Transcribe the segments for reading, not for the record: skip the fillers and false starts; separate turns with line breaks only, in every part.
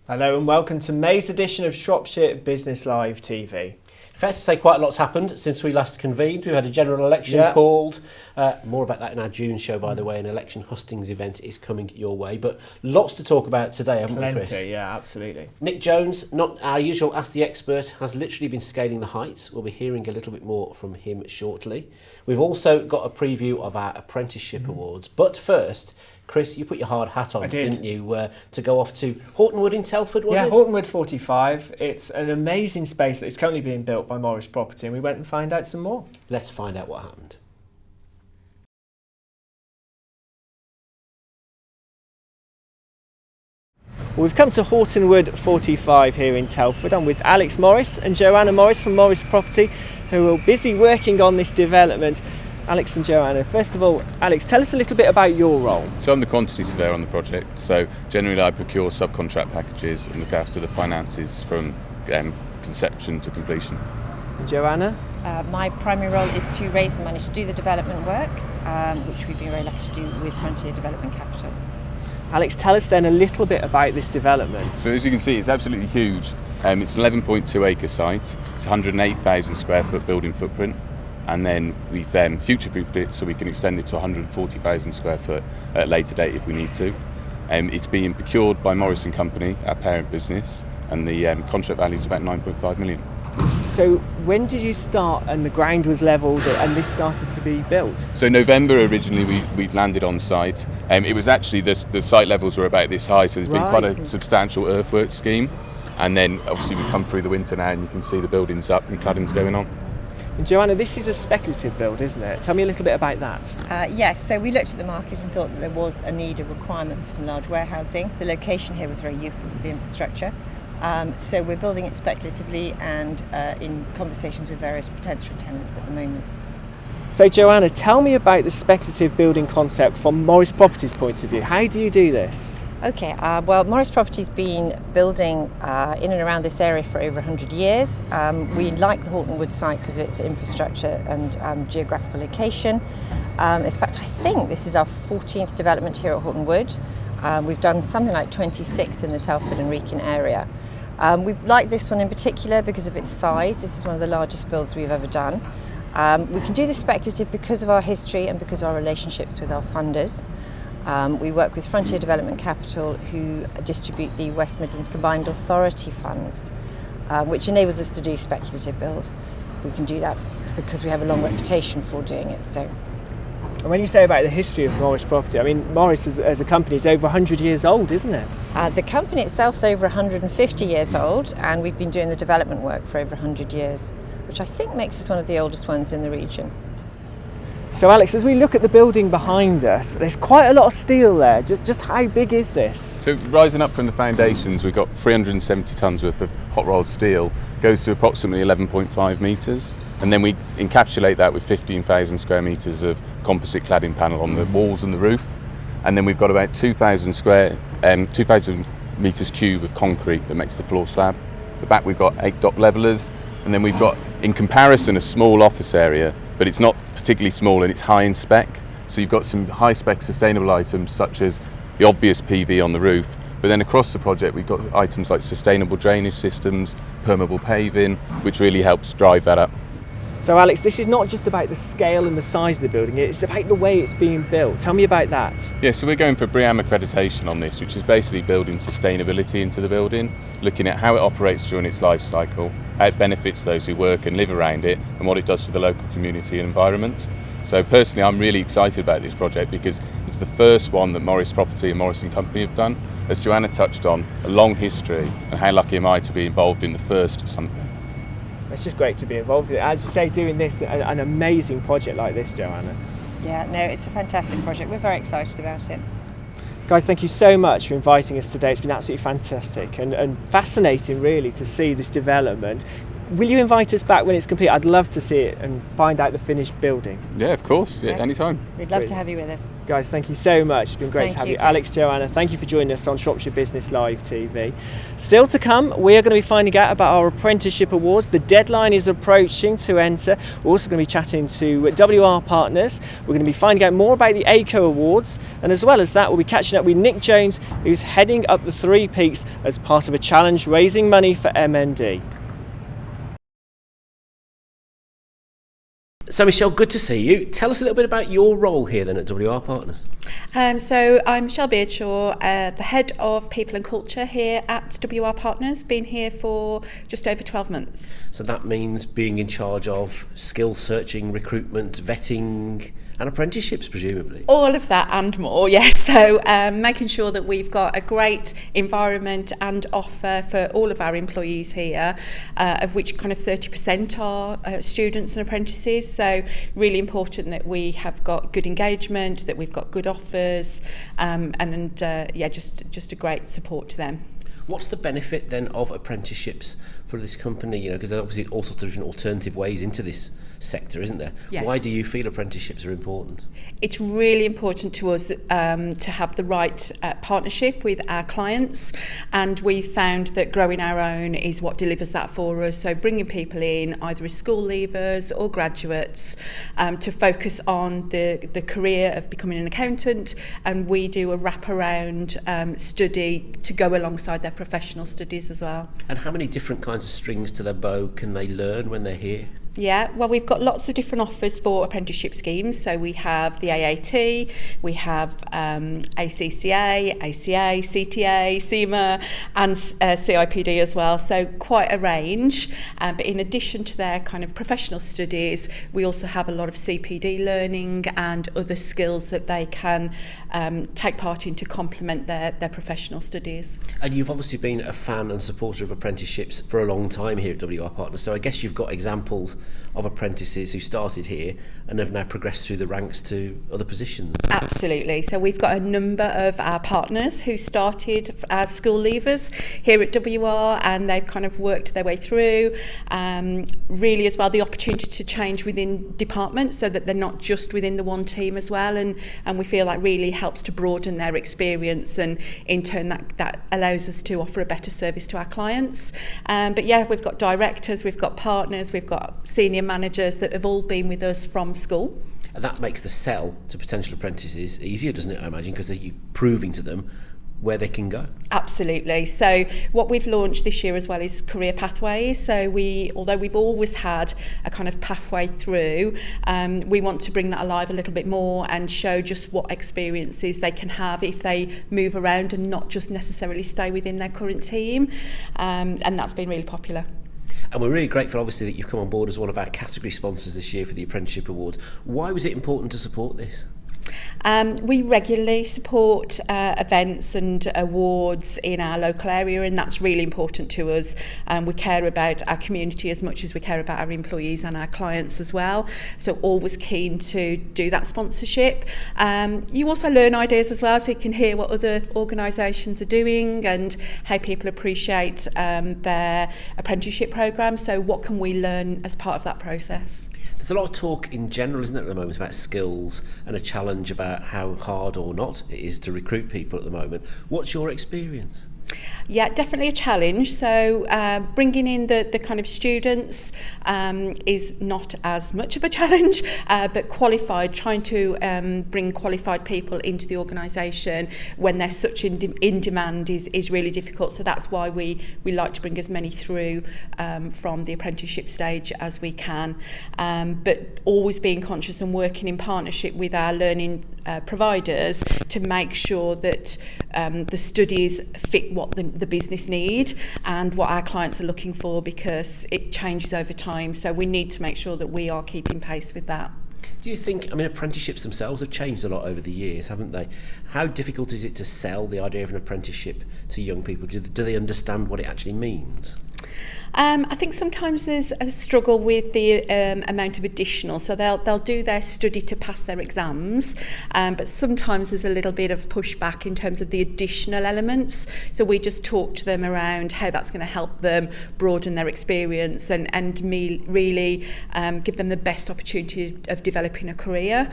Hello and welcome to May's edition of Shropshire Business Live TV.
Fair to say quite a lot's happened since we last convened. We had a general election called. More about that in our June show, by the way. An election hustings event is coming your way. But lots to talk about today, haven't we, Chris?
Plenty, yeah, absolutely.
Nick Jones, not our usual Ask the Expert, has literally been scaling the heights. We'll be hearing a little bit more from him shortly. We've also got a preview of our apprenticeship awards. But first, Chris, you put your hard hat on, didn't you, to go off to Hortonwood in Telford, was it?
Yeah, Hortonwood 45. It's an amazing space that is currently being built by Morris Property, and we went and find out some more.
Let's find out what happened.
Well, we've come to Hortonwood 45 here in Telford. I'm with Alex Morris and Joanna Morris from Morris Property, who are busy working on this development. Alex and Joanna, first of all, Alex, tell us a little bit about your role.
So I'm the quantity surveyor on the project, so generally I procure subcontract packages and look after the finances from conception to completion.
Joanna?
My primary role is to raise the money to do the development work, which we've been very lucky to do with Frontier Development Capital.
Alex, tell us then a little bit about this development.
So as you can see, it's absolutely huge. It's an 11.2 acre site, it's 108,000 square foot building footprint, and then we've future-proofed it so we can extend it to 140,000 square foot at a later date if we need to. It's being procured by Morris & Company, our parent business, and the contract value is about 9.5 million.
So when did you start and the ground was levelled and this started to be built?
So November originally we landed on site. It was actually, the site levels were about this high, so there's been quite a substantial earthwork scheme. And then obviously we come through the winter now and you can see the buildings up and cladding's going on.
And Joanna, this is a speculative build, isn't it? Tell me a little bit about that.
Yes, so we looked at the market and thought that there was a need, a requirement for some large warehousing. The location here was very useful for the infrastructure. So we're building it speculatively and in conversations with various potential tenants at the moment.
So Joanna, tell me about the speculative building concept from Morris Property's point of view. How do you do this?
Okay, well, Morris Property's been building in and around this area for over 100 years. We like the Hortonwood site because of its infrastructure and geographical location. In fact, I think this is our 14th development here at Hortonwood. We've done something like 26 in the Telford and Wrekin area. We like this one in particular because of its size. This is one of the largest builds we've ever done. We can do this speculative because of our history and because of our relationships with our funders. We work with Frontier Development Capital, who distribute the West Midlands Combined Authority funds, which enables us to do speculative build. We can do that because we have a long reputation for doing it. So.
And when you say about the history of Morris Property, I mean, Morris as a company is over 100 years old, isn't it?
The company itself is over 150 years old, and we've been doing the development work for over 100 years, which I think makes us one of the oldest ones in the region.
So Alex, as we look at the building behind us, there's quite a lot of steel there. Just how big is this?
So rising up from the foundations, we've got 370 tonnes worth of hot rolled steel, goes to approximately 11.5 metres, and then we encapsulate that with 15,000 square metres of composite cladding panel on the walls and the roof, and then we've got about 2,000 metres cube of concrete that makes the floor slab. At the back we've got 8 dock levellers, and then we've got, in comparison, a small office area, but it's not particularly small and it's high in spec. So you've got some high spec sustainable items such as the obvious PV on the roof, but then across the project we've got items like sustainable drainage systems, permeable paving, which really helps drive that up.
So Alex, this is not just about the scale and the size of the building, it's about the way it's being built. Tell me about that.
Yeah, so we're going for BREEAM accreditation on this, which is basically building sustainability into the building, looking at how it operates during its life cycle, how it benefits those who work and live around it, and what it does for the local community and environment. So personally, I'm really excited about this project because it's the first one that Morris Property and Morris & Company have done. As Joanna touched on, a long history, and how lucky am I to be involved in the first of something.
It's just great to be involved in it. As you say, doing this, an amazing project like this, Joanna.
Yeah, no, it's a fantastic project. We're very excited about it.
Guys, thank you so much for inviting us today. It's been absolutely fantastic and fascinating, really, to see this development. Will you invite us back when it's complete? I'd love to see it and find out the finished building.
Yeah, of course. Yeah,
Okay.
anytime.
We'd love to have you with us.
Guys, thank you so much. It's been great
Thank
to have
you,
you.
Chris.
Alex, Joanna, thank you for joining us on Shropshire Business Live TV. Still to come, we are going to be finding out about our apprenticeship awards. The deadline is approaching to enter. We're also going to be chatting to WR partners. We're going to be finding out more about the ACO Awards. And as well as that, we'll be catching up with Nick Jones, who's heading up the Three Peaks as part of a challenge raising money for MND.
So Michelle, good to see you. Tell us a little bit about your role here then at WR Partners.
So I'm Michelle Beardshaw, the Head of People and Culture here at WR Partners, been here for just over 12 months.
So that means being in charge of skill searching, recruitment, vetting and apprenticeships, presumably.
All of that and more, yes. So making sure that we've got a great environment and offer for all of our employees here, of which kind of 30% are students and apprentices. So really important that we have got good engagement, that we've got good offers, just a great support to them.
What's the benefit then of apprenticeships for this company? You know, because there's obviously all sorts of different alternative ways into this sector, isn't there?
Yes.
Why do you feel apprenticeships are important?
It's really important to us to have the right partnership with our clients, and we've found that growing our own is what delivers that for us. So bringing people in, either as school leavers or graduates, to focus on the career of becoming an accountant, and we do a wraparound study to go alongside their professional studies as well.
And how many different kinds of strings to their bow can they learn when they're here?
Yeah, well, we've got lots of different offers for apprenticeship schemes. So we have the AAT, we have ACCA, ACA, CTA, CIMA and CIPD as well. So quite a range. But in addition to their kind of professional studies, we also have a lot of CPD learning and other skills that they can take part in to complement their professional studies.
And you've obviously been a fan and supporter of apprenticeships for a long time here at WR Partners. So I guess you've got examples of apprentices who started here and have now progressed through the ranks to other positions.
Absolutely. So we've got a number of our partners who started as school leavers here at WR, and they've kind of worked their way through. Really as well, the opportunity to change within departments so that they're not just within the one team as well, and we feel that really helps to broaden their experience, and in turn that allows us to offer a better service to our clients. But yeah, we've got directors, we've got partners, we've got senior managers that have all been with us from school.
And that makes the sell to potential apprentices easier, doesn't it, I imagine, because you're proving to them where they can go.
Absolutely. So what we've launched this year as well is career pathways. So although we've always had a kind of pathway through, we want to bring that alive a little bit more and show just what experiences they can have if they move around and not just necessarily stay within their current team. And that's been really popular.
And we're really grateful, obviously, that you've come on board as one of our category sponsors this year for the Apprenticeship Awards. Why was it important to support this?
We regularly support events and awards in our local area, and that's really important to us. We care about our community as much as we care about our employees and our clients as well. So always keen to do that sponsorship. You also learn ideas as well, so you can hear what other organisations are doing and how people appreciate their apprenticeship programme. So what can we learn as part of that process?
There's a lot of talk in general, isn't there, at the moment about skills and a challenge about how hard or not it is to recruit people at the moment. What's your experience?
Yeah, definitely a challenge. So bringing in the kind of students is not as much of a challenge, but trying to bring qualified people into the organisation when they're such in demand is really difficult. So that's why we like to bring as many through from the apprenticeship stage as we can. But always being conscious and working in partnership with our learning providers to make sure that the studies fit what the business need and what our clients are looking for, because it changes over time. So we need to make sure that we are keeping pace with that.
Do you think, apprenticeships themselves have changed a lot over the years, haven't they? How difficult is it to sell the idea of an apprenticeship to young people? Do they understand what it actually means?
I think sometimes there's a struggle with the amount of additional, so they'll do their study to pass their exams, but sometimes there's a little bit of pushback in terms of the additional elements. So we just talk to them around how that's going to help them broaden their experience and really give them the best opportunity of developing a career.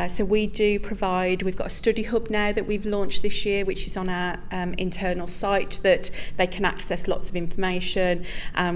So we do provide, we've got a study hub now that we've launched this year, which is on our internal site that they can access lots of information.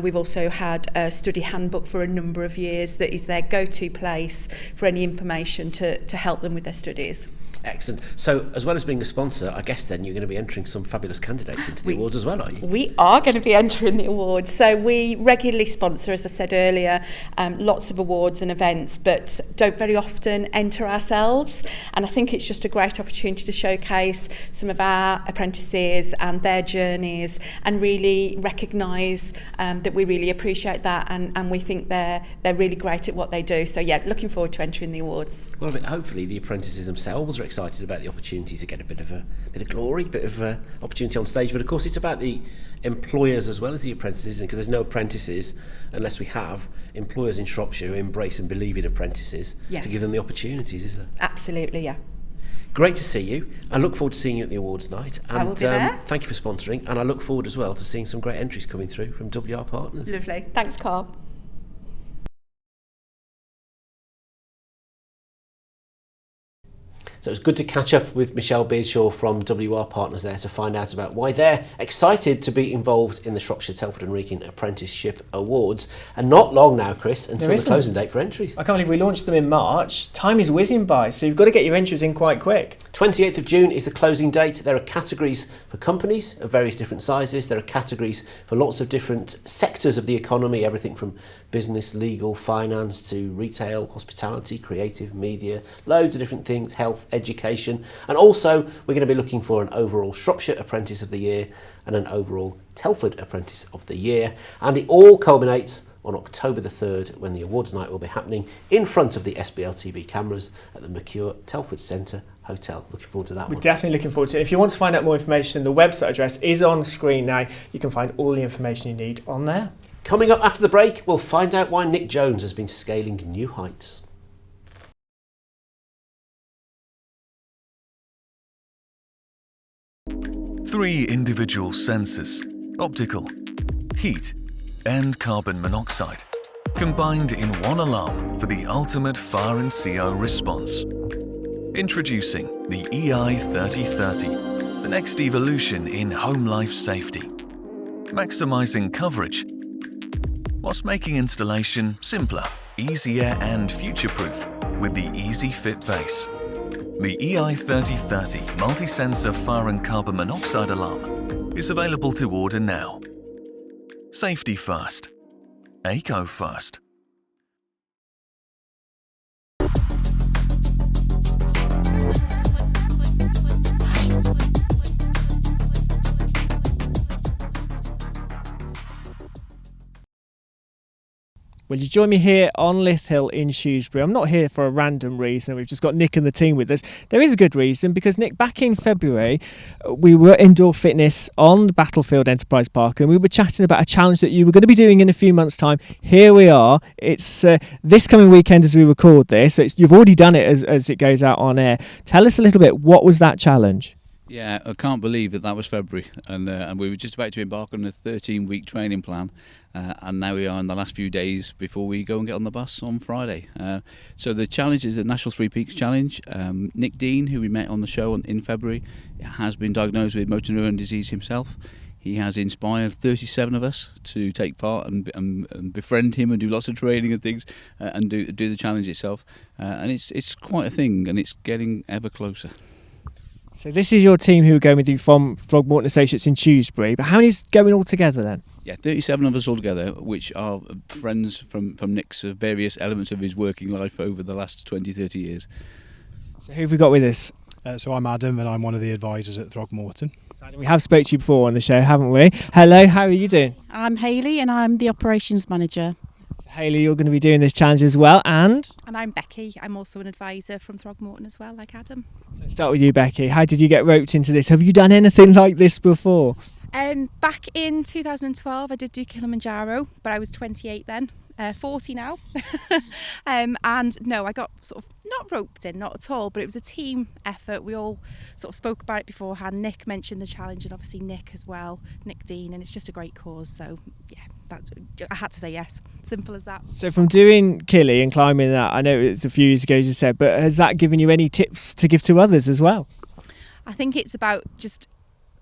We've also had a study handbook for a number of years that is their go-to place for any information to help them with their studies.
Excellent. So, as well as being a sponsor, I guess then you're going to be entering some fabulous candidates into the awards as well, are you?
We are going to be entering the awards. So we regularly sponsor, as I said earlier, lots of awards and events, but don't very often enter ourselves. And I think it's just a great opportunity to showcase some of our apprentices and their journeys and really recognise that we really appreciate that and we think they're really great at what they do. So yeah, looking forward to entering the awards.
Well, I mean, hopefully the apprentices themselves are excited about the opportunity to get a bit of glory, a bit of opportunity on stage. But of course, it's about the employers as well as the apprentices, because there's no apprentices unless we have employers in Shropshire who embrace and believe in apprentices to give them the opportunities, is there?
Absolutely, yeah.
Great to see you. I look forward to seeing you at the awards night. And
I will be there.
Thank you for sponsoring. And I look forward as well to seeing some great entries coming through from WR Partners.
Lovely. Thanks, Carl.
So it's good to catch up with Michelle Beardshaw from WR Partners there to find out about why they're excited to be involved in the Shropshire, Telford and Wrekin Apprenticeship Awards. And not long now, Chris, until the closing date for entries.
I can't believe we launched them in March. Time is whizzing by, so you've got to get your entries in quite quick.
28th of June is the closing date. There are categories for companies of various different sizes. There are categories for lots of different sectors of the economy, everything from business, legal, finance to retail, hospitality, creative, media, loads of different things, health, education. And also we're going to be looking for an overall Shropshire Apprentice of the Year and an overall Telford Apprentice of the Year. And it all culminates on October the 3rd when the awards night will be happening in front of the Sbltv cameras at the Mercure Telford Centre Hotel. Looking forward to that one.
We're definitely looking forward to it. If you want to find out more information, the website address is on screen now. You can find all the information you need on there.
Coming up after the break, we'll find out why Nick Jones has been scaling new heights.
Three individual sensors, optical, heat and carbon monoxide, combined in one alarm for the ultimate fire and CO response. Introducing the EI3030, the next evolution in home life safety. Maximising coverage, whilst making installation simpler, easier and future-proof with the Easy Fit base. The EI3030 multi-sensor fire and carbon monoxide alarm is available to order now. Safety first. Eco first.
Well, you join me here on Lith Hill in Shrewsbury. I'm not here for a random reason. We've just got Nick and the team with us. There is a good reason, because Nick, back in February, we were at Indoor Fitness on the Battlefield Enterprise Park, and we were chatting about a challenge that you were going to be doing in a few months' time. Here we are. It's this coming weekend as we record this. You've already done it as it goes out on air. Tell us a little bit, what was that challenge?
Yeah, I can't believe that was February, and we were just about to embark on a 13-week training plan, and now we are in the last few days before we go and get on the bus on Friday. So the challenge is the National Three Peaks Challenge. Nick Dean, who we met on the show in February, has been diagnosed with motor neuron disease himself. He has inspired 37 of us to take part and befriend him and do lots of training and things, and do the challenge itself. And it's quite a thing, and it's getting ever closer.
So this is your team who are going with you from Throgmorton Associates in Shrewsbury, but how many's going all together then?
Yeah, 37 of us all together, which are friends from Nick's various elements of his working life over the last 20, 30 years.
So who have we got with us?
So I'm Adam, and I'm one of the advisors at Throgmorton.
We have spoke to you before on the show, haven't we? Hello, how are you doing?
I'm Hayley, and I'm the operations manager.
Hayley, you're going to be doing this challenge as well, and
I'm Becky. I'm also an advisor from Throgmorton as well, like Adam.
Let's start with you, Becky. How did you get roped into this? Have you done anything like this before?
Back in 2012 I did do Kilimanjaro, but I was 28 then. 40 now. And no, I got sort of not roped in, not at all, but it was a team effort. We all sort of spoke about it beforehand. Nick mentioned the challenge, and obviously Nick as well, Nick Dean, and it's just a great cause. So yeah, I had to say yes. Simple as that.
So from doing Killy and climbing that, I know it's a few years ago as you said, but has that given you any tips to give to others as well?
I think it's about just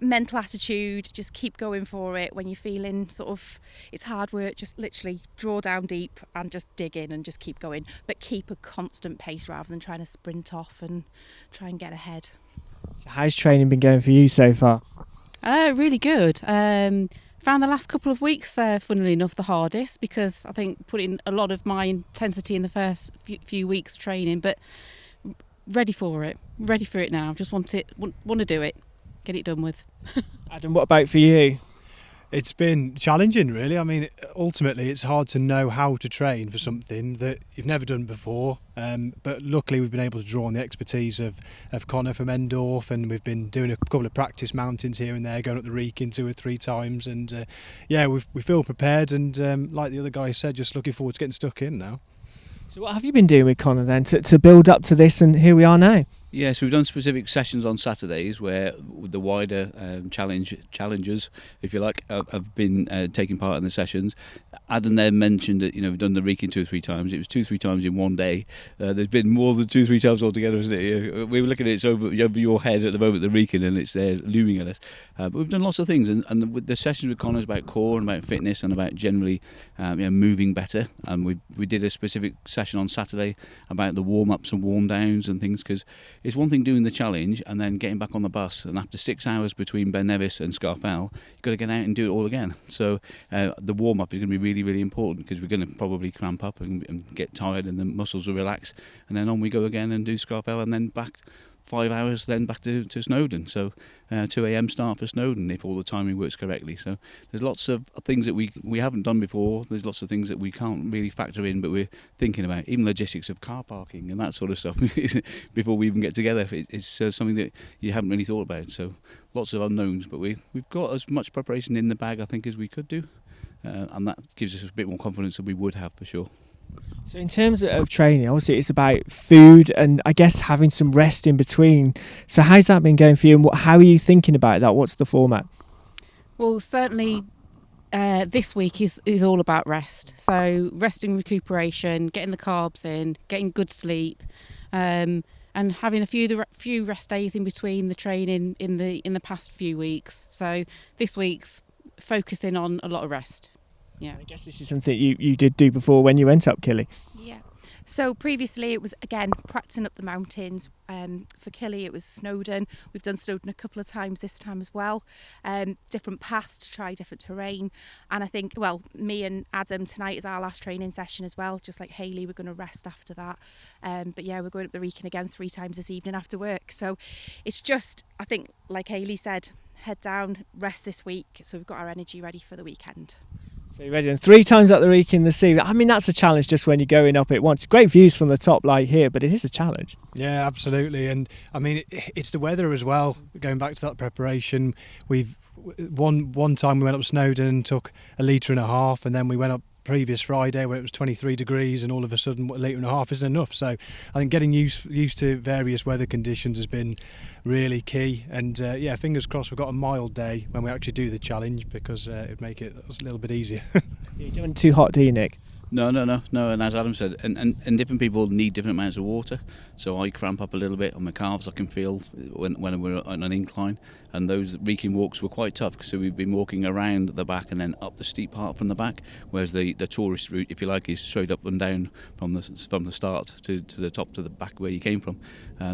mental attitude, just keep going for it. When you're feeling sort of it's hard work, just literally draw down deep and just dig in and just keep going, but keep a constant pace rather than trying to sprint off and try and get ahead.
So how's training been going for you so far?
Really good. Found the last couple of weeks, funnily enough, the hardest, because I think putting a lot of my intensity in the first few weeks training, but ready for it now. Just want to do it, get it done with.
Adam, what about for you?
It's been challenging, really. I mean, ultimately, it's hard to know how to train for something that you've never done before. But luckily, we've been able to draw on the expertise of Connor from Endorf, and we've been doing a couple of practice mountains here and there, going up the Wrekin 2 or 3 times. And we feel prepared. And like the other guy said, just looking forward to getting stuck in now.
So what have you been doing with Connor then to build up to this, and here we are now?
Yeah, so we've done specific sessions on Saturdays where the wider challengers, if you like, have been taking part in the sessions. Adam there mentioned that we've done the Wrekin 2 or 3 times. It was 2 or 3 times in one day. There's been more than 2 or 3 times altogether, isn't it? We were looking at it over your head at the moment, the Wrekin, and it's there looming at us. But we've done lots of things, and the sessions with Connor is about core and about fitness and about generally moving better. And we did a specific session on Saturday about the warm-ups and warm-downs and things, because it's one thing doing the challenge and then getting back on the bus, and after 6 hours between Ben Nevis and Scarfell, you've got to get out and do it all again. So the warm-up is going to be really, really important, because we're going to probably cramp up and get tired, and the muscles will relax, and then on we go again and do Scarfell, and then back 5 hours, then back to Snowdon. So 2 a.m. start for Snowdon if all the timing works correctly. So there's lots of things that we haven't done before. There's lots of things that we can't really factor in, but we're thinking about, even logistics of car parking and that sort of stuff before we even get together. It's something that you haven't really thought about. So lots of unknowns, but we've got as much preparation in the bag, I think, as we could do, and that gives us a bit more confidence than we would have for sure.
So in terms of training, obviously it's about food and I guess having some rest in between. So how's that been going for you, and how are you thinking about that? What's the format?
Well, certainly this week is all about rest. So resting, recuperation, getting the carbs in, getting good sleep, and having a few rest days in between the training in the past few weeks. So this week's focusing on a lot of rest. Yeah,
I guess this is something you did do before when you went up Killy.
Yeah. So previously it was, again, practicing up the mountains. For Killy it was Snowdon. We've done Snowdon a couple of times this time as well. Different paths to try different terrain. And I think, well, me and Adam, tonight is our last training session as well. Just like Hayley, we're going to rest after that. But yeah, we're going up the Wrekin again 3 times this evening after work. So it's just, I think, like Hayley said, head down, rest this week. So we've got our energy ready for the weekend.
So you're ready, and 3 times up the Wrekin the sea. I mean, that's a challenge just when you're going up it once. Great views from the top like here, but it is a challenge.
Yeah, absolutely. And I mean, it's the weather as well. Going back to that preparation, we've one time we went up Snowdon, took 1.5 litres, and then we went up previous Friday where it was 23 degrees, and all of a sudden 1.5 litres isn't enough. So I think getting used to various weather conditions has been really key. And fingers crossed we've got a mild day when we actually do the challenge, because it'd make it a little bit easier.
You're doing too hot, do you, Nick?
No. And as Adam said, and different people need different amounts of water. So I cramp up a little bit on my calves. I can feel when we're on an incline. And those Wrekin walks were quite tough, so we've been walking around the back and then up the steep part from the back. Whereas the tourist route, if you like, is straight up and down from the start to the top to the back where you came from.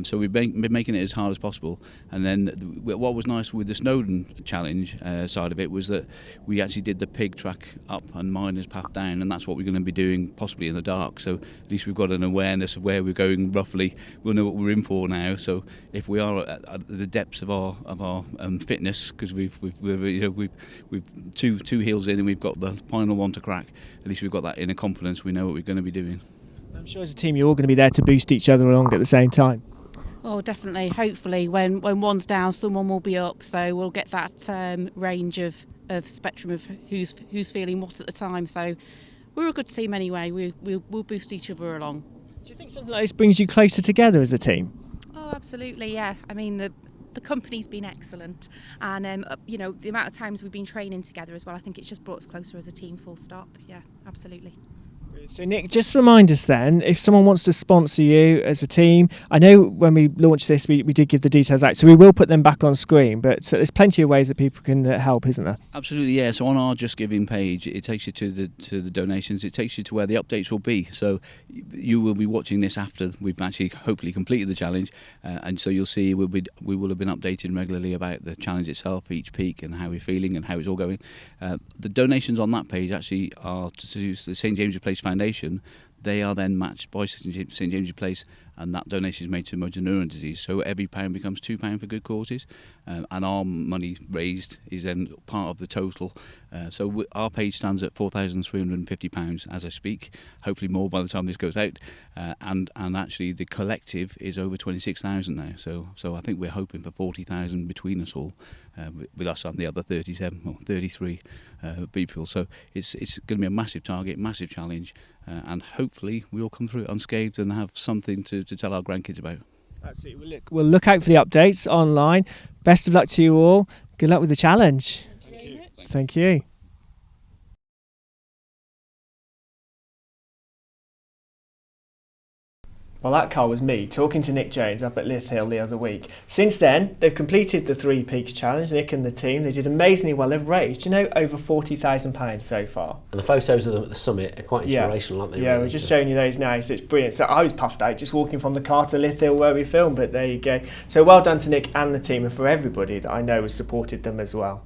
So we've been making it as hard as possible. And then what was nice with the Snowdon challenge side of it was that we actually did the pig track up and miner's path down, and that's what we're going to be doing possibly in the dark. So at least we've got an awareness of where we're going roughly. We'll know what we're in for now. So if we are at the depths of our fitness, because we've 2 hills in and we've got the final one to crack, at least we've got that inner confidence. We know what we're going to be doing.
I'm sure as a team you're all going to be there to boost each other along at the same time.
Oh, definitely. Hopefully, when one's down, someone will be up. So we'll get that range of spectrum of who's feeling what at the time. So we're a good team anyway. We'll boost each other along.
Do you think something like this brings you closer together as a team?
Oh, absolutely, yeah. I mean, the company's been excellent, and you know, the amount of times we've been training together as well, I think it's just brought us closer as a team, full stop. Yeah, absolutely.
So Nick, just remind us then, if someone wants to sponsor you as a team, I know when we launched this we did give the details out, so we will put them back on screen, but so there's plenty of ways that people can help, isn't there?
Absolutely, yeah. So on our Just Giving page, it takes you to the donations. It takes you to where the updates will be. So you will be watching this after we've actually hopefully completed the challenge, and so you'll see we will have been updating regularly about the challenge itself, each peak, and how we're feeling and how it's all going. The donations on that page actually are to the St James's Place Foundation. They are then matched by St James's Place, and that donation is made to motor neuron disease. So every pound becomes £2 for good causes, and our money raised is then part of the total. So our page stands at £4,350 as I speak. Hopefully more by the time this goes out, and actually the collective is over 26,000 now. So I think we're hoping for 40,000 between us all, with us and the other 37 or 33 people. So it's going to be a massive target, massive challenge. And hopefully we all come through it unscathed and have something to tell our grandkids about.
Absolutely. We'll look out for the updates online. Best of luck to you all. Good luck with the challenge. Thank you. Well, that car was me talking to Nick Jones up at Lith Hill the other week. Since then, they've completed the 3 Peaks Challenge, Nick and the team. They did amazingly well. They've raised, over £40,000 so far.
And the photos of them at the summit are quite inspirational, aren't they?
Yeah,
really?
we're just showing you those now, so it's brilliant. So I was puffed out just walking from the car to Lith Hill where we filmed, but there you go. So well done to Nick and the team, and for everybody that I know has supported them as well.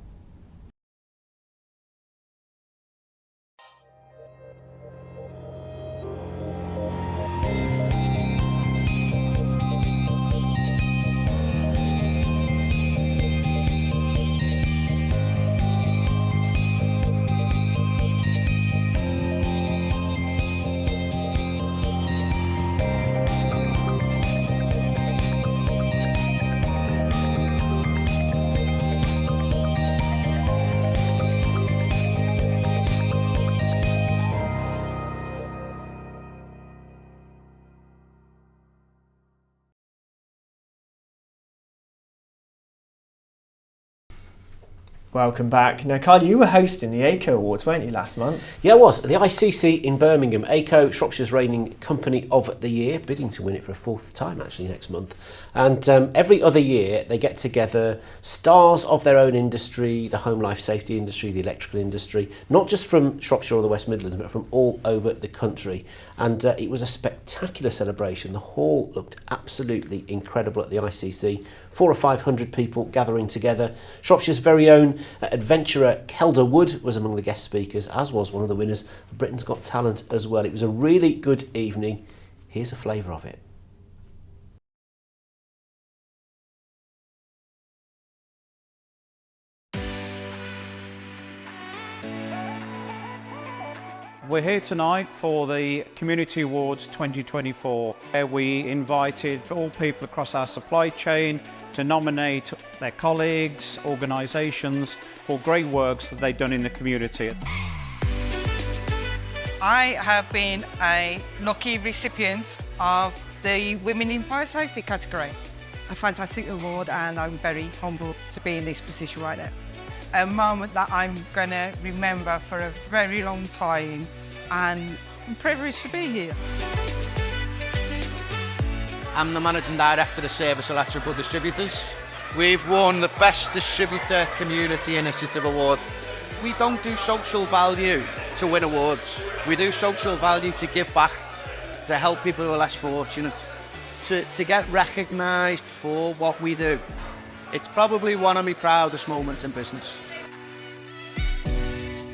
Welcome back. Now, Carl, you were hosting the ACO Awards, weren't you, last month?
Yeah, I was. The ICC in Birmingham. ACO, Shropshire's reigning Company of the Year, bidding to win it for a 4th time, actually, next month. And every other year, they get together stars of their own industry, the home life safety industry, the electrical industry, not just from Shropshire or the West Midlands, but from all over the country. And it was a spectacular celebration. The hall looked absolutely incredible at the ICC. 400 or 500 people gathering together. Shropshire's very own adventurer Kelda Wood was among the guest speakers, as was one of the winners of Britain's Got Talent as well. It was a really good evening. Here's a flavour of it.
We're here tonight for the Community Awards 2024, where we invited all people across our supply chain to nominate their colleagues, organisations for great works that they've done in the community.
I have been a lucky recipient of the Women in Fire Safety category. A fantastic award, and I'm very humbled to be in this position right now. A moment that I'm going to remember for a very long time, and I'm privileged to be here.
I'm the Managing Director for the Service Electrical Distributors. We've won the Best Distributor Community Initiative Award. We don't do social value to win awards. We do social value to give back, to help people who are less fortunate, to get recognised for what we do. It's probably one of my proudest moments in business.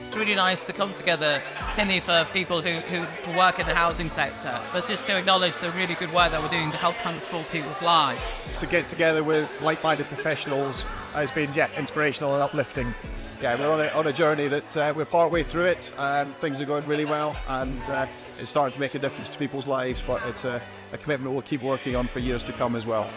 It's really nice to come together, particularly for people who work in the housing sector, but just to acknowledge the really good work that we're doing to help transform people's lives.
To get together with like-minded professionals has been inspirational and uplifting. Yeah, we're on a journey that we're part way through it. Things are going really well, and it's starting to make a difference to people's lives, but it's a commitment we'll keep working on for years to come as well.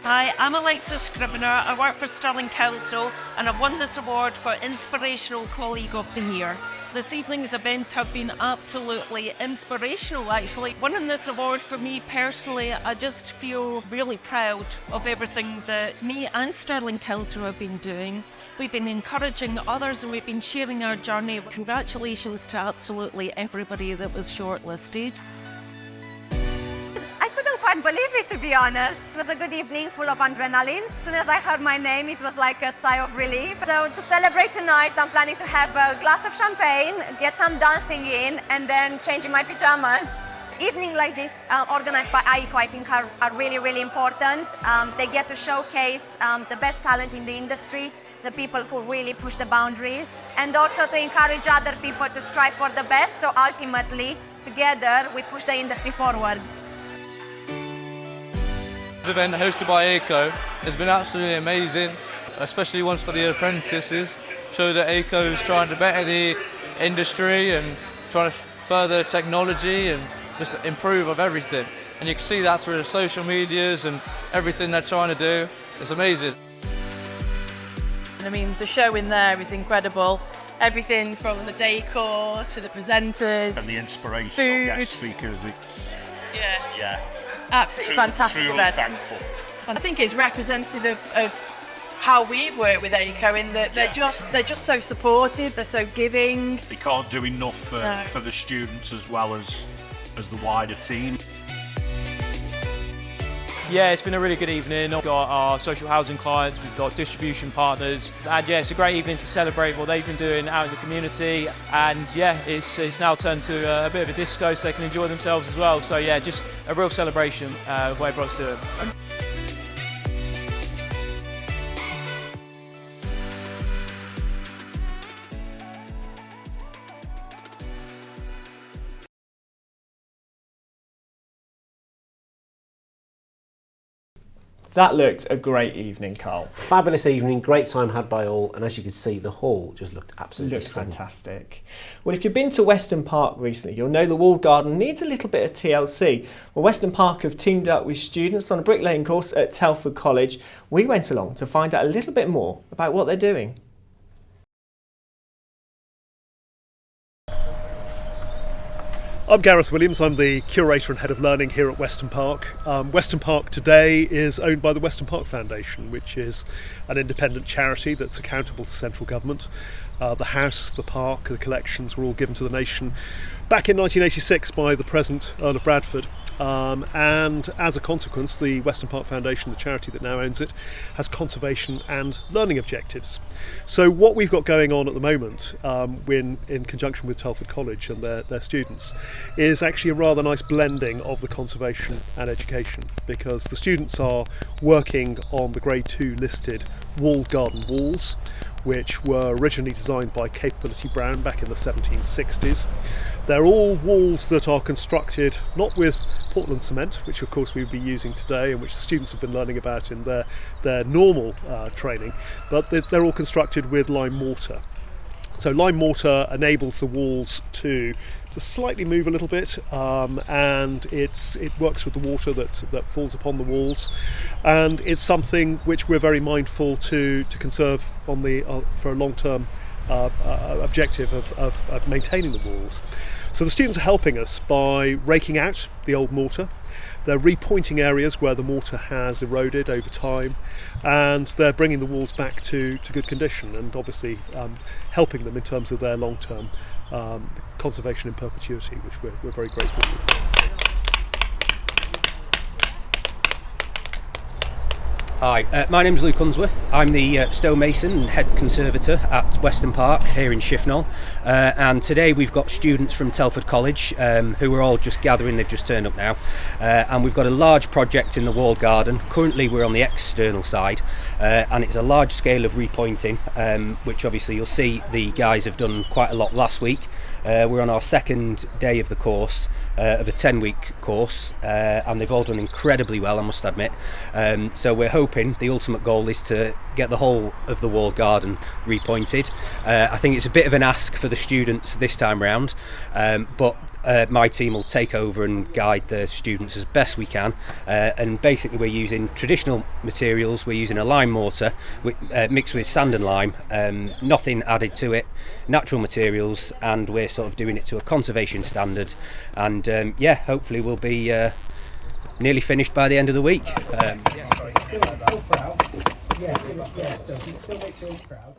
Hi, I'm Alexa Scrivener. I work for Stirling Council and I've won this award for Inspirational Colleague of the Year. This evening's events have been absolutely inspirational, actually. Winning this award for me personally, I just feel really proud of everything that me and Stirling Council have been doing. We've been encouraging others and we've been sharing our journey. Congratulations to absolutely everybody that was shortlisted.
I couldn't quite believe it, to be honest. It was a good evening full of adrenaline. As soon as I heard my name, it was like a sigh of relief. So to celebrate tonight, I'm planning to have a glass of champagne, get some dancing in, and then change in my pajamas. Evening like this, organized by AICO, I think are really, really important. They get to showcase the best talent in the industry, the people who really push the boundaries, and also to encourage other people to strive for the best. So ultimately, together, we push the industry forwards.
This event hosted by AICO has been absolutely amazing, especially ones for the apprentices. Show that AICO is trying to better the industry and trying to further technology and just improve of everything. And you can see that through the social medias and everything they're trying to do. It's amazing.
I mean, the show in there is incredible. Everything from the decor to the presenters.
And the inspiration
food.
Guest speakers, it's...
Yeah. Absolutely fantastic
truly
event.
thankful.
And I think it's representative of how we've worked with AICO in that they're just so supportive, they're so giving.
They can't do enough for the students as well as the wider team.
Yeah, it's been a really good evening. We've got our social housing clients, we've got distribution partners, and yeah, it's a great evening to celebrate what they've been doing out in the community. And yeah, it's now turned to a bit of a disco so they can enjoy themselves as well. So yeah, just a real celebration of what everyone's doing.
That looked a great evening, Carl.
Fabulous evening, great time had by all, and as you can see, the hall just looked absolutely stunning.
Fantastic. Well, if you've been to Weston Park recently, you'll know the walled garden needs a little bit of TLC. Well, Weston Park have teamed up with students on a bricklaying course at Telford College. We went along to find out a little bit more about what they're doing.
I'm Gareth Williams, I'm the Curator and Head of Learning here at Weston Park. Weston Park today is owned by the Weston Park Foundation, which is an independent charity that's accountable to central government. The house, the park, the collections were all given to the nation back in 1986 by the present Earl of Bradford. And as a consequence, the Weston Park Foundation, the charity that now owns it, has conservation and learning objectives. So what we've got going on at the moment, in conjunction with Telford College and their students, is actually a rather nice blending of the conservation and education, because the students are working on the Grade 2 listed walled garden walls, which were originally designed by Capability Brown back in the 1760s. They're all walls that are constructed not with Portland cement, which of course we would be using today and which the students have been learning about in their normal training, but they're all constructed with lime mortar. So lime mortar enables the walls to slightly move a little bit, and it works with the water that falls upon the walls, and it's something which we're very mindful to conserve for a long-term objective of maintaining the walls. So the students are helping us by raking out the old mortar. They're repointing areas where the mortar has eroded over time, and they're bringing the walls back to good condition, and obviously helping them in terms of their long-term conservation in perpetuity, which we're very grateful for.
Hi, my name's Luke Unsworth. I'm the stonemason and head conservator at Weston Park here in Shifnal, and today we've got students from Telford College who are all just gathering. They've just turned up now, and we've got a large project in the walled garden. Currently we're on the external side, and it's a large scale of repointing, which obviously you'll see the guys have done quite a lot last week. We're on our second day of the course, of a 10-week course, and they've all done incredibly well, I must admit. So we're hoping the ultimate goal is to get the whole of the walled garden repointed. I think it's a bit of an ask for the students this time round, but my team will take over and guide the students as best we can, and basically we're using traditional materials. We're using a lime mortar mixed with sand and lime, nothing added to it, natural materials, and we're sort of doing it to a conservation standard, and hopefully we'll be nearly finished by the end of the week. Still proud. So he still makes sure he's proud.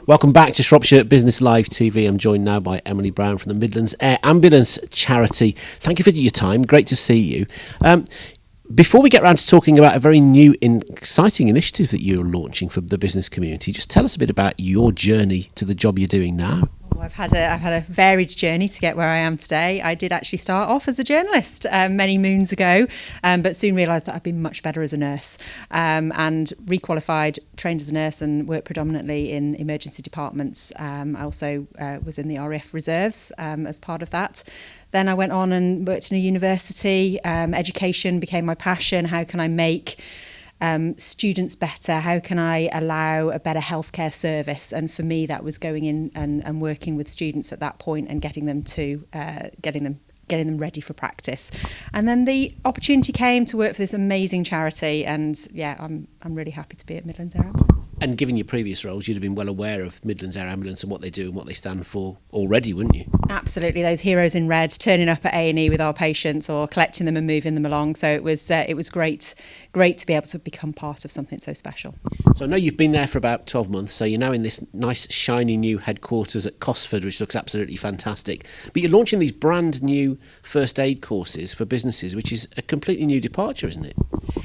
Welcome back to Shropshire Business Live TV. I'm joined now by Emily Brown from the Midlands Air Ambulance Charity. Thank you for your time. Great to see you. Before we get around to talking about a very new and exciting initiative that you're launching for the business community, just tell us a bit about your journey to the job you're doing now.
I've had a varied journey to get where I am today. I did actually start off as a journalist many moons ago, but soon realised that I'd been much better as a nurse, and requalified, trained as a nurse, and worked predominantly in emergency departments. I also was in the RAF Reserves as part of that. Then I went on and worked in a university. Education became my passion. How can I make students better? How can I allow a better healthcare service? And for me, that was going in and working with students at that point and getting them getting them ready for practice. And then the opportunity came to work for this amazing charity, and I'm really happy to be at Midlands Air Ambulance.
And given your previous roles, you'd have been well aware of Midlands Air Ambulance and what they do and what they stand for already, wouldn't you?
Absolutely, those heroes in red turning up at A&E with our patients or collecting them and moving them along. So it was great to be able to become part of something so special.
So I know you've been there for about 12 months, so you're now in this nice shiny new headquarters at Cosford, which looks absolutely fantastic. But you're launching these brand new first aid courses for businesses, which is a completely new departure, isn't it?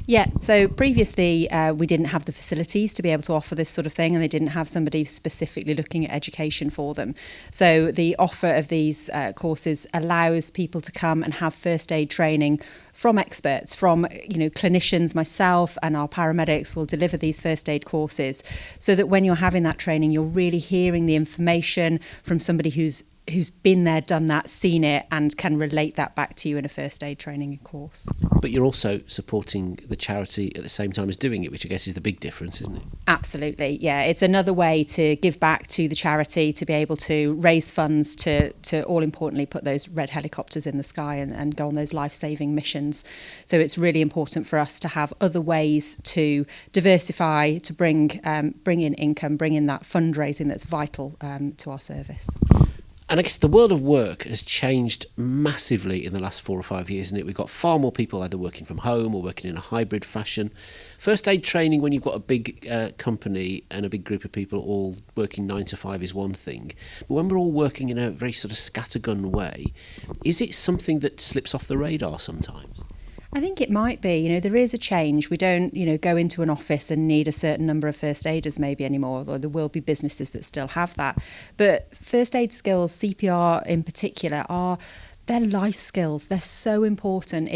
Yeah, so previously we didn't have the facilities to be able to offer this sort of thing, and they didn't have somebody specifically looking at education for them. So the offer of these courses allows people to come and have first aid training from experts, from clinicians. Myself and our paramedics will deliver these first aid courses, so that when you're having that training, you're really hearing the information from somebody who's been there, done that, seen it, and can relate that back to you in a first aid training course.
But you're also supporting the charity at the same time as doing it, which I guess is the big difference, isn't it?
Absolutely, yeah. It's another way to give back to the charity, to be able to raise funds to all importantly put those red helicopters in the sky and go on those life-saving missions. So it's really important for us to have other ways to diversify, to bring in income, bring in that fundraising that's vital to our service.
And I guess the world of work has changed massively in the last 4 or 5 years, isn't it? We've got far more people either working from home or working in a hybrid fashion. First aid training, when you've got a big company and a big group of people all working 9 to 5 is one thing. But when we're all working in a very sort of scattergun way, is it something that slips off the radar sometimes?
I think it might be. There is a change. We don't, go into an office and need a certain number of first aiders maybe anymore, although there will be businesses that still have that. But first aid skills, CPR in particular, they're life skills. They're so important.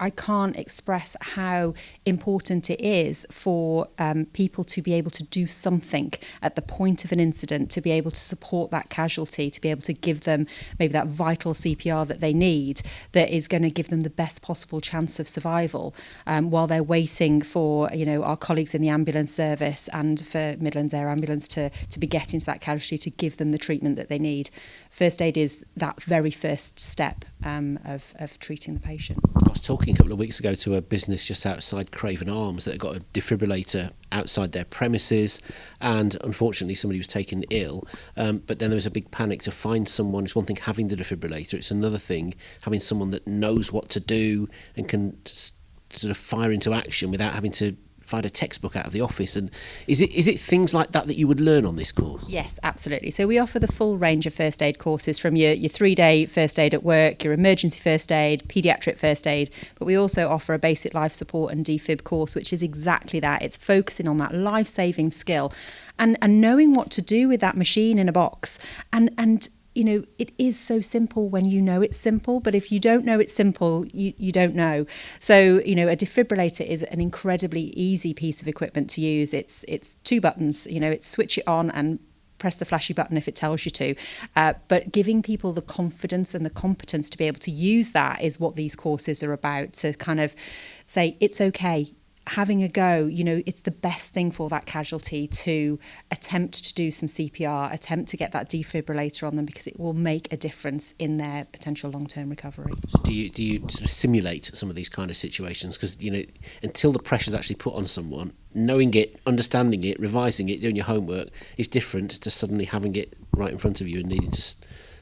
I can't express how important it is for people to be able to do something at the point of an incident, to be able to support that casualty, to be able to give them maybe that vital CPR that they need, that is going to give them the best possible chance of survival while they're waiting for our colleagues in the ambulance service and for Midlands Air Ambulance to be getting to that casualty to give them the treatment that they need. First aid is that very first step of treating the patient.
I was talking a couple of weeks ago to a business just outside Craven Arms that had got a defibrillator outside their premises, and unfortunately somebody was taken ill, but then there was a big panic to find someone. It's one thing having the defibrillator, it's another thing having someone that knows what to do and can sort of fire into action without having to provide a textbook out of the office. And is it things like that that you would learn on this course?
Yes, absolutely. So we offer the full range of first aid courses, from your 3-day first aid at work, your emergency first aid, paediatric first aid, but we also offer a basic life support and defib course, which is exactly that. It's focusing on that life-saving skill and knowing what to do with that machine in a box. And you know, it is so simple when you know it's simple, but if you don't know it's simple, you don't know. So, you know, a defibrillator is an incredibly easy piece of equipment to use. It's 2 buttons, you know, it's switch it on and press the flashy button if it tells you to. But giving people the confidence and the competence to be able to use that is what these courses are about, to kind of say, it's okay. Having a go, you know, it's the best thing for that casualty to attempt to do some CPR, attempt to get that defibrillator on them, because it will make a difference in their potential long-term recovery.
Do you sort of simulate some of these kind of situations? Because, you know, until the pressure's actually put on someone, knowing it, understanding it, revising it, doing your homework is different to suddenly having it right in front of you and needing to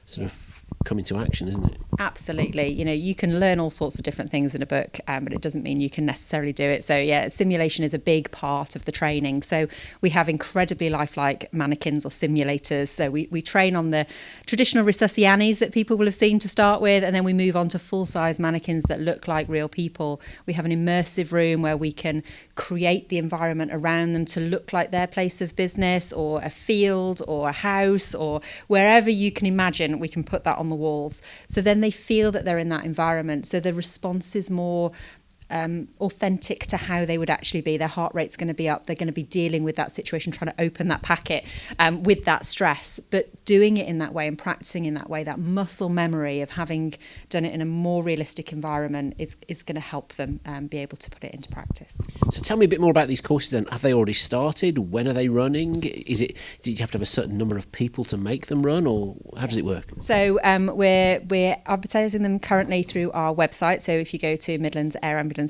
sort of come into action, isn't it?
Absolutely. You know, you can learn all sorts of different things in a book, but it doesn't mean you can necessarily do it. So yeah, simulation is a big part of the training. So we have incredibly lifelike mannequins or simulators. So we train on the traditional resuscianis that people will have seen to start with, and then we move on to full-size mannequins that look like real people. We have an immersive room where we can create the environment around them to look like their place of business, or a field, or a house, or wherever you can imagine. We can put that on the walls, so then they feel that they're in that environment, so the response is more authentic to how they would actually be. Their heart rate's going to be up, they're going to be dealing with that situation, trying to open that packet with that stress, but doing it in that way and practicing in that way, that muscle memory of having done it in a more realistic environment is going to help them be able to put it into practice.
So tell me a bit more about these courses then. Have they already started? When are they running? Do you have to have a certain number of people to make them run, or how does it work?
So we're advertising them currently through our website. So if you go to midlandsairambulance.com,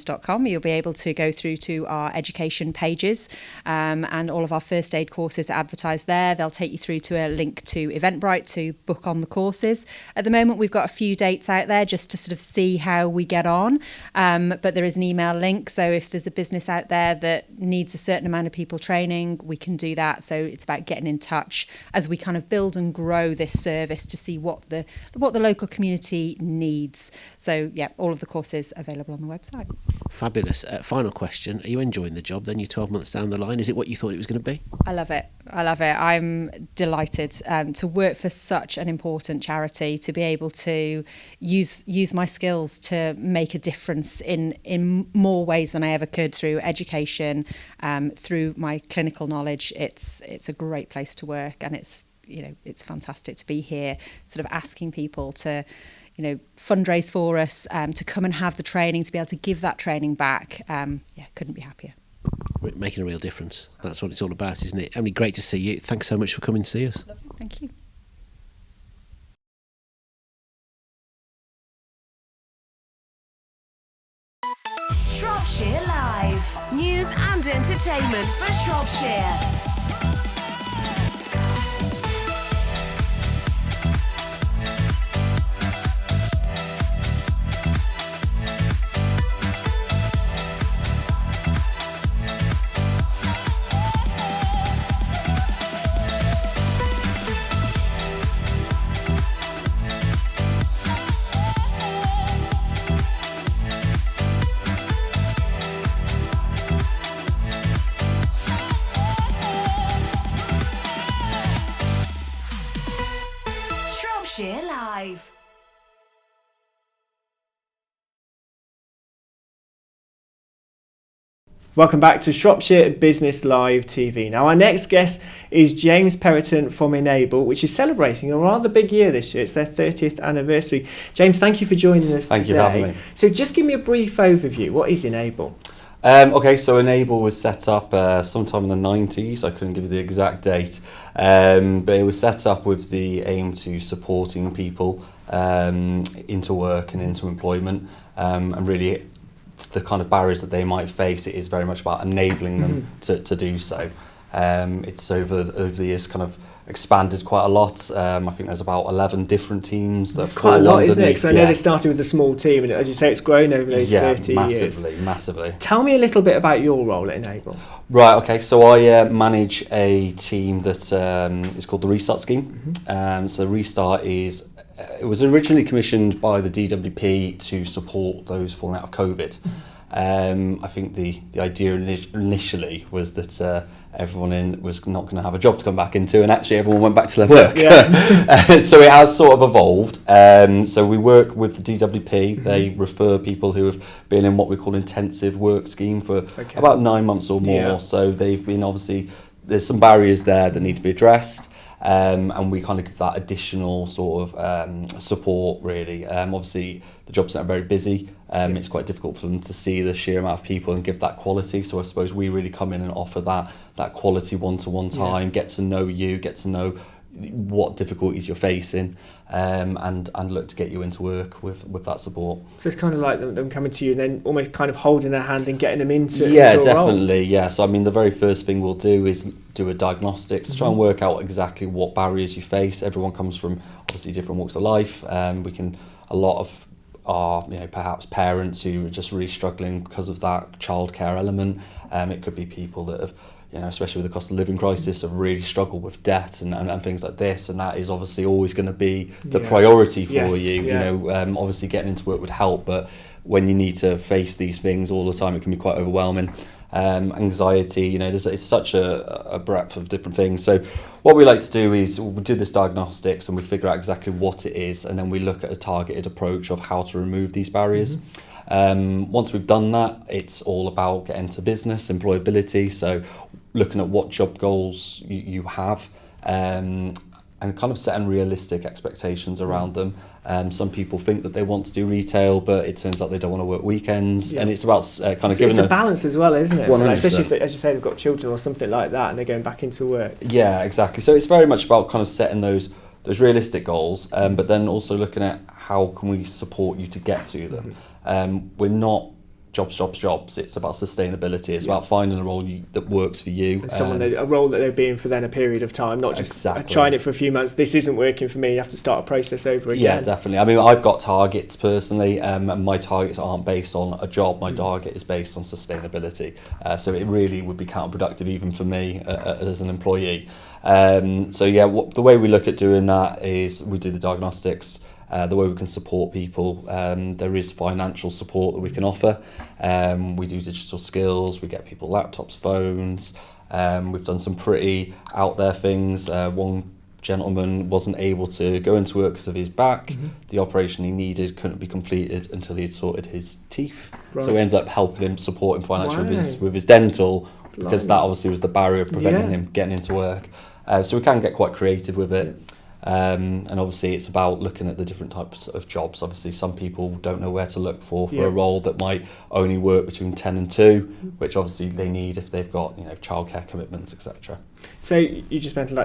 you'll be able to go through to our education pages, and all of our first aid courses are advertised there. They'll take you through to a link to Eventbrite to book on the courses. At the moment, we've got a few dates out there just to sort of see how we get on, but there is an email link, so if there's a business out there that needs a certain amount of people training, we can do that. So it's about getting in touch as we kind of build and grow this service to see what the local community needs. So yeah, all of the courses available on the website.
Fabulous. Final question. Are you enjoying the job then? You're 12 months down the line. Is it what you thought it was going to be?
I love it. I'm delighted to work for such an important charity, to be able to use my skills to make a difference in more ways than I ever could, through education, through my clinical knowledge. It's a great place to work, and it's fantastic to be here, sort of asking people to fundraise for us, to come and have the training, to be able to give that training back. Couldn't be happier.
We're making a real difference. That's what it's all about, isn't it? Emily, great to see you. Thanks so much for coming to see us.
Lovely. Thank you.
Shropshire Live. News and entertainment for Shropshire. Shropshire Live.
Welcome back to Shropshire Business Live TV. Now, our next guest is James Perriton from Enable, which is celebrating a rather big year this year. It's their 30th anniversary. James, thank you for joining us today.
Thank you for having me.
So just give me a brief overview. What is Enable?
Okay, so Enable was set up sometime in the 90s. I couldn't give you the exact date, but it was set up with the aim to supporting people into work and into employment, and really the kind of barriers that they might face. It is very much about enabling them to do so. It's over the years kind of expanded quite a lot. I think there's about 11 different teams.
That's quite a lot, isn't it? Because I know they started with a small team, and as you say, it's grown over those 30 years.
Massively.
Tell me a little bit about your role at Enable.
Right, okay, so I manage a team that is called the Restart Scheme. So Restart is, it was originally commissioned by the DWP to support those falling out of COVID. I think the idea initially was that everyone was not going to have a job to come back into, and actually everyone went back to their work. So it has sort of evolved. So we work with the DWP. They refer people who have been in what we call intensive work scheme for about 9 months or more. So they've been, obviously, there's some barriers there that need to be addressed. And we kind of give that additional sort of support, really. Obviously, the job centre are very busy. It's quite difficult for them to see the sheer amount of people and give that quality. So I suppose we really come in and offer that quality one-to-one time, get to know you, get to know what difficulties you're facing, and look to get you into work with that support.
So it's kind of like them coming to you and then almost kind of holding their hand and getting them into
yeah,
into a
definitely.
role.
Yeah, so I mean, the very first thing we'll do is do a diagnostics, try and work out exactly what barriers you face. Everyone comes from obviously different walks of life. A lot of are perhaps parents who are just really struggling because of that childcare element. It could be people that have, especially with the cost of living crisis, have really struggled with debt and things like this, and that is obviously always going to be the priority for you. Obviously getting into work would help, but when you need to face these things all the time, it can be quite overwhelming. Anxiety, it's such a breadth of different things. So what we like to do is we do this diagnostics and we figure out exactly what it is, and then we look at a targeted approach of how to remove these barriers. Once we've done that, it's all about getting to business, employability, so looking at what job goals you have, and kind of setting realistic expectations around them. Some people think that they want to do retail, but it turns out they don't want to work weekends, and it's about kind of giving
it's a balance as well, isn't it?
100%.
Especially if, as you say, they've got children or something like that, and they're going back into work.
Yeah, exactly. So it's very much about kind of setting those realistic goals, but then also looking at how can we support you to get to them. We're not jobs. It's about sustainability. It's about finding a role that works for you.
And a role that they'll be in for then a period of time, not just trying it for a few months. This isn't working for me. You have to start a process over again.
Yeah, definitely. I mean, I've got targets personally, and my targets aren't based on a job. My target is based on sustainability. So it really would be counterproductive even for me as an employee. The way we look at doing that is we do the diagnostics. The way we can support people, there is financial support that we can offer. We do digital skills, we get people laptops, phones. We've done some pretty out there things. One gentleman wasn't able to go into work because of his back. The operation he needed couldn't be completed until he had sorted his teeth.
Right.
So we ended up helping him, support him financially with his dental, because that obviously was the barrier of preventing him getting into work. So we can get quite creative with it. And obviously it's about looking at the different types of jobs. Obviously some people don't know where to look for a role that might only work between 10 and 2, which obviously they need if they've got childcare commitments, etc.
So you just mentioned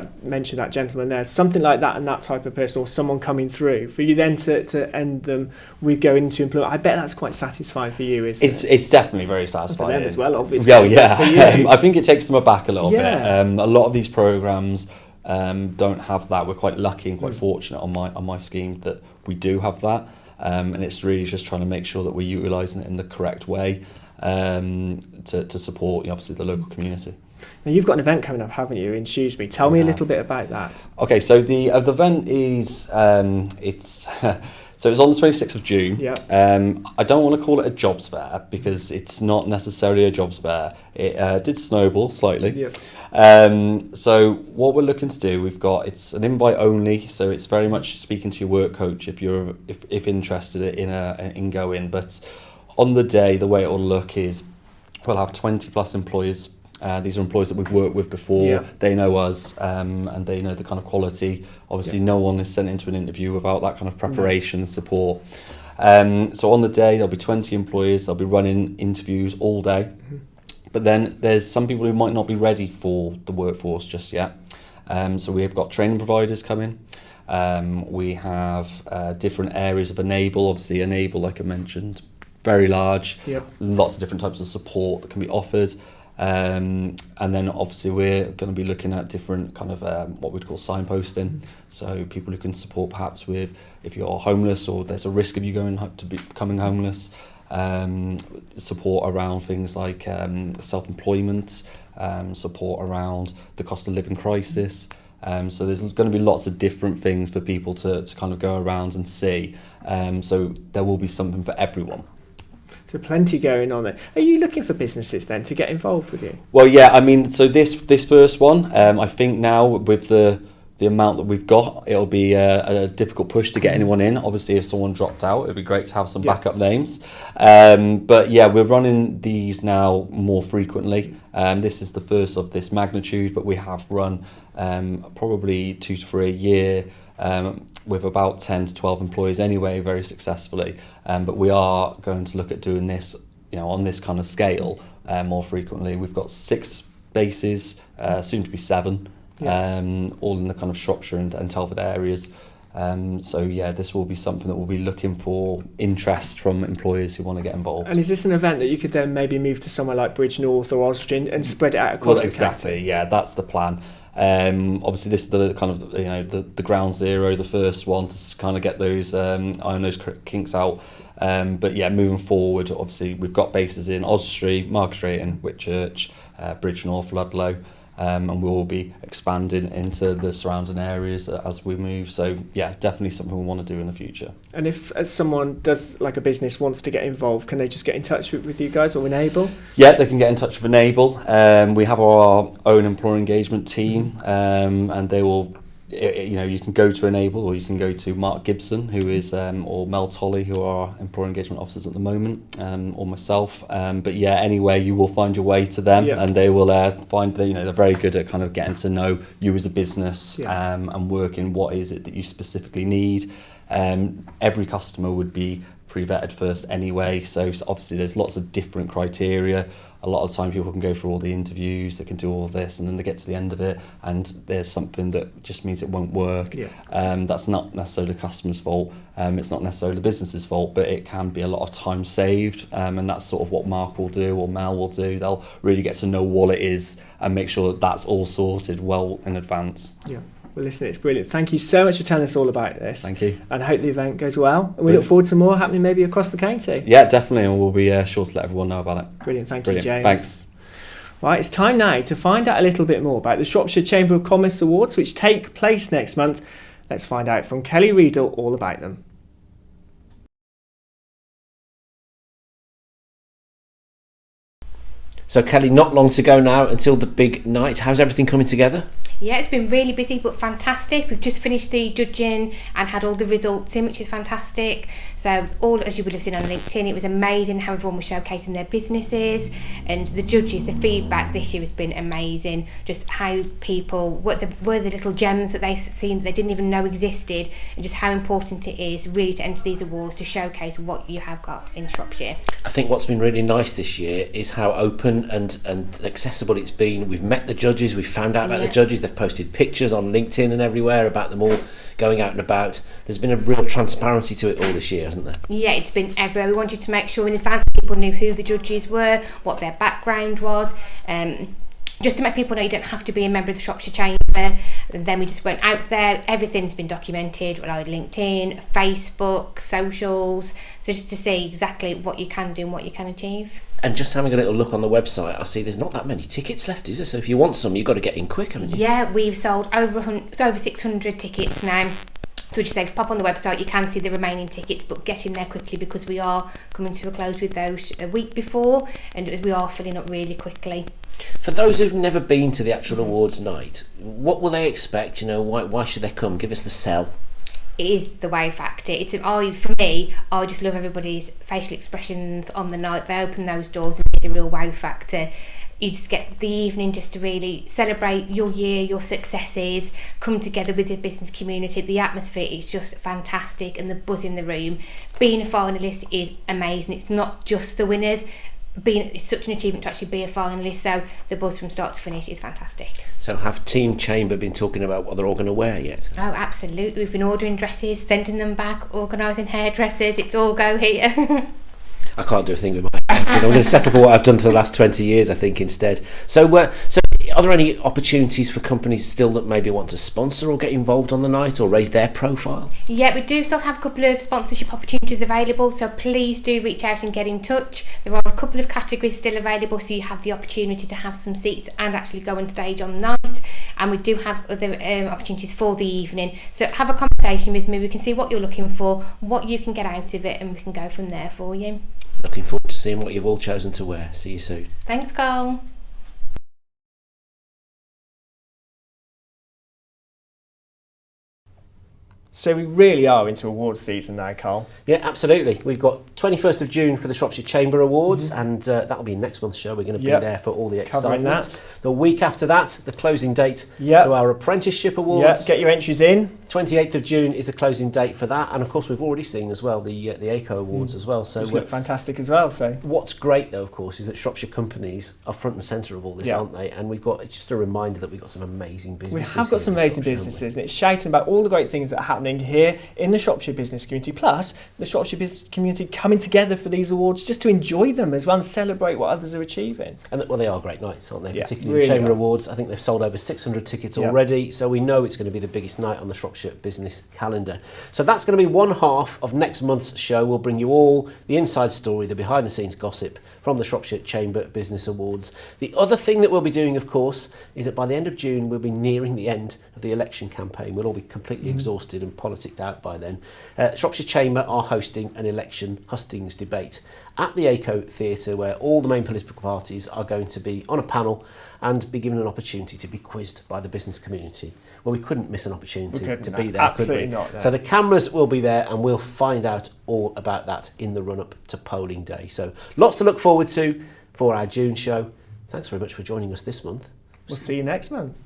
that gentleman there, something like that, and that type of person, or someone coming through for you then to end them with going into employment. I bet that's quite satisfying for you, isn't it?
It's definitely very satisfying
for them as well, obviously.
I think it takes them aback a little bit. A lot of these programs don't have that. We're quite lucky and quite fortunate on my scheme that we do have that, and it's really just trying to make sure that we're utilising it in the correct way to support obviously the local community.
Now you've got an event coming up, haven't you, in Shrewsbury? Tell me a little bit about that.
Okay, so the event is so it's on the 26th of June. I don't want to call it a jobs fair because it's not necessarily a jobs fair. It did snowball slightly. So what we're looking to do, it's an invite only, so it's very much speaking to your work coach if you're if interested in going. But on the day, the way it will look is we'll have 20 plus employers. These are employees that we've worked with before. They know us, and they know the kind of quality. Obviously, no one is sent into an interview without that kind of preparation and support. So on the day, there'll be 20 employees. They'll be running interviews all day. But then there's some people who might not be ready for the workforce just yet. So we've got training providers coming. We have different areas of Enable. Obviously, Enable, like I mentioned, very large. Lots of different types of support that can be offered. And then obviously we're going to be looking at different kind of what we'd call signposting. So people who can support perhaps with if you're homeless or there's a risk of you becoming homeless. Support around things like self-employment, support around the cost of living crisis. So there's going to be lots of different things for people to kind of go around and see. So there will be something for everyone.
So plenty going on there. Are you looking for businesses then to get involved with you?
Well, yeah, I mean, so this first one, I think now with the amount that we've got, it'll be a difficult push to get anyone in. Obviously, if someone dropped out, it'd be great to have some backup names. But yeah, we're running these now more frequently. This is the first of this magnitude, but we have run probably 2 to 3 a year with about 10 to 12 employees anyway, very successfully. But we are going to look at doing this, on this kind of scale more frequently. We've got 6 bases, soon to be 7. All in the kind of Shropshire and Telford areas. So yeah, this will be something that we'll be looking for interest from employers who want to get involved.
And is this an event that you could then maybe move to somewhere like Bridge North or Oswestry and spread it out across the county?
Yeah, that's the plan. Obviously this is the kind of the ground zero, the first one to kind of get those iron those kinks out. But yeah, moving forward, obviously we've got bases in Oswestry, Market Street and Whitchurch, Bridge North, Ludlow. And we will be expanding into the surrounding areas as we move. So yeah, definitely something we want to do in the future.
And if someone does, like a business wants to get involved, can they just get in touch with you guys or Enable?
Yeah, they can get in touch with Enable. We have our own employer engagement team, and they will. You can go to Enable or you can go to Mark Gibson, who is, or Mel Tolley, who are our employer engagement officers at the moment, or myself. But yeah, anyway, you will find your way to them, and they will find that they're very good at kind of getting to know you as a business, and working what is it that you specifically need. Every customer would be pre-vetted first anyway, so obviously there's lots of different criteria. A lot of the time people can go through all the interviews, they can do all this, and then they get to the end of it and there's something that just means it won't work. That's not necessarily the customer's fault, it's not necessarily the business's fault, but it can be a lot of time saved, and that's sort of what Mark will do or Mel will do. They'll really get to know what it is and make sure that that's all sorted well in advance.
Well, listen, it's brilliant. Thank you so much for telling us all about this.
Thank you.
And I hope the event goes well. And we look forward to more happening maybe across the county.
Yeah, definitely. And we'll be sure to let everyone know about it.
Brilliant. Thank you, James.
Thanks.
Right, it's time now to find out a little bit more about the Shropshire Chamber of Commerce Awards, which take place next month. Let's find out from Kelly Riedel all about them.
So Kelly, not long to go now until the big night. How's everything coming together?
Yeah, it's been really busy but fantastic. We've just finished the judging and had all the results in, which is fantastic. So all, as you would have seen on LinkedIn, it was amazing how everyone was showcasing their businesses, and the judges, the feedback this year has been amazing. Just how people, what were the little gems that they've seen that they didn't even know existed, and just how important it is really to enter these awards to showcase what you have got in Shropshire.
I think what's been really nice this year is how open and accessible it's been. We've met the judges, we've found out about the judges. They've posted pictures on LinkedIn and everywhere about them all going out and about. There's been a real transparency to it all this year, hasn't there?
Yeah, it's been everywhere. We wanted to make sure in advance people knew who the judges were, what their background was, just to make people know you don't have to be a member of the Shropshire Chamber. And then we just went out there. Everything's been documented on LinkedIn, Facebook, socials, so just to see exactly what you can do and what you can achieve.
And just having a little look on the website, I see there's not that many tickets left, is there? So if you want some, you've got to get in quick, haven't you?
Yeah, we've sold over 600 tickets now. So just say, if you pop on the website, you can see the remaining tickets, but get in there quickly because we are coming to a close with those a week before, and we are filling up really quickly.
For those who've never been to the actual awards night, what will they expect? Why should they come? Give us the sell.
It is the wow factor. For me, I just love everybody's facial expressions on the night. They open those doors and it's a real wow factor. You just get the evening just to really celebrate your year, your successes, come together with your business community. The atmosphere is just fantastic and the buzz in the room. Being a finalist is amazing. It's not just the winners. It's such an achievement to actually be a finalist, so the buzz from start to finish is fantastic.
So have Team Chamber been talking about what they're all going to wear yet?
Oh, absolutely. We've been ordering dresses, sending them back, organising hairdressers. It's all go here.
I can't do a thing with my I'm going to settle for what I've done for the last 20 years, I think, instead. So are there any opportunities for companies still that maybe want to sponsor or get involved on the night or raise their profile?
Yeah, we do still have a couple of sponsorship opportunities available, so please do reach out and get in touch. There are a couple of categories still available, so you have the opportunity to have some seats and actually go on stage on the night. And we do have other opportunities for the evening. So have a conversation with me. We can see what you're looking for, what you can get out of it, and we can go from there for you.
Looking forward to seeing what you've all chosen to wear. See you soon.
Thanks, Carl.
So we really are into awards season now, Carl.
Yeah, absolutely. We've got 21st of June for the Shropshire Chamber Awards, and that'll be next month's show. We're going to be there for all the excitement.
That.
The week after that, the closing date to our Apprenticeship Awards.
Get your entries in.
28th of June is the closing date for that, and of course we've already seen as well the ACO Awards as well. So
which look fantastic as well. So
what's great though, of course, is that Shropshire companies are front and centre of all this, aren't they? And it's just a reminder that we've got some amazing businesses.
We have got some amazing businesses, and it's shouting about all the great things that are happening here in the Shropshire business community, plus the Shropshire business community coming together for these awards just to enjoy them as well and celebrate what others are achieving.
And well, they are great nights, aren't they?
Yeah,
particularly the Chamber Awards. I think they've sold over 600 tickets already, so we know it's going to be the biggest night on the Shropshire business calendar. So that's going to be one half of next month's show. We'll bring you all the inside story, the behind the scenes gossip from the Shropshire Chamber Business Awards. The other thing that we'll be doing, of course, is that by the end of June we'll be nearing the end of the election campaign. We'll all be completely exhausted and politicked out by then. Shropshire Chamber are hosting an election hustings debate at the ACO Theatre, where all the main political parties are going to be on a panel and be given an opportunity to be quizzed by the business community. Well, we couldn't miss an opportunity to be there,
absolutely
could we?
not. No.
So the cameras will be there, and we'll find out all about that in the run-up to polling day. So lots to look forward to for our June show. Thanks very much for joining us this month.
We'll see you next month.